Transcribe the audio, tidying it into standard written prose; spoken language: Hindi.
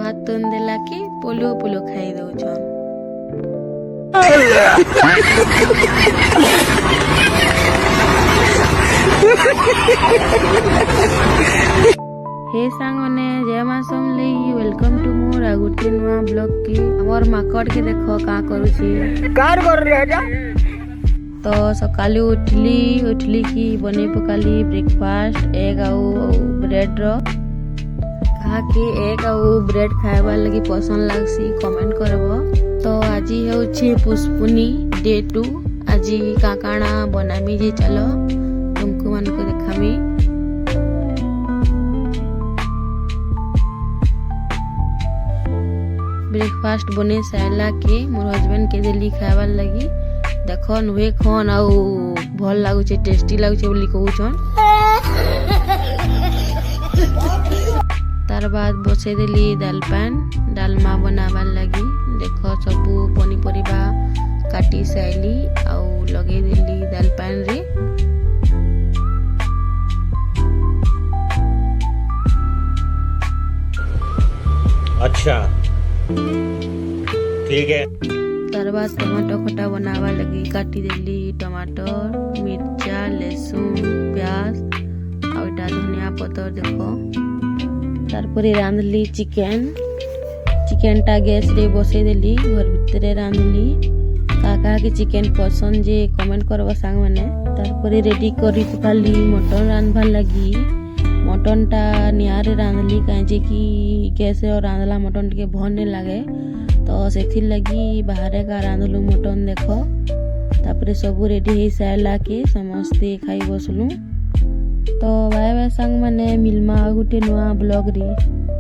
ଭାତ ତୁନ୍ ଦେଲା କି ପୋଲୁ ପୋଲୁ ଖାଇ ଦଉଛନ୍। हे सांग मैंने जय मां समले वेलकम टू मोर आ गुटे नुआ ब्लॉग की हमर माकड़ के देखो का करूची कार कर रे जा। तो सकालू उठली की बने पकाली ब्रेकफास्ट एग आउ ब्रेड रो कहा कि एग आउ ब्रेड खाइबा लगी पसंद लागसी कमेंट करबो। तो आज होछि पुष्पुनी डे 2 आज का काना बनामी जे चलो तुमको मन को देखामी। ब्रेकफास्ट बने साइला के मोर हस्बैंड के देली खाइबा लगी देखो नुहे खन आउ भल लागुचे टेस्टी लागुचे बोली कहउछन। तार बाद बसे देली दाल पैन डालमा बनाबार लगी देखो सबू पनीपरिबा काटी साइली आउ लगे देली दाल पैन रे। अच्छा ठीक है। तार बाद टमाटर खटा बनावा लगी काटी देली टमाटर मिर्चा लहसुन प्याज और धनिया पतर देखो। तारपरे रांधली चिकेन टा गैस रे बसई देली घर भितरे रांधली काका के चिकेन पसंद जे कमेंट करबा सांग माने। तारपरे रेडी करी पकाली मटन रांधबार लगी मटन टा नियारे रांधली काजे कि गैस रे रांधला मटन के भल नहीं लागे तो सेथिर लगी बाहर का रांधलु मटन देखो। तापरे सब रेडी हो सारा के समस्ते खाई बसलु। तो बाय बाय सांग माने मिलमा गुटे नुआ ब्लॉग रे।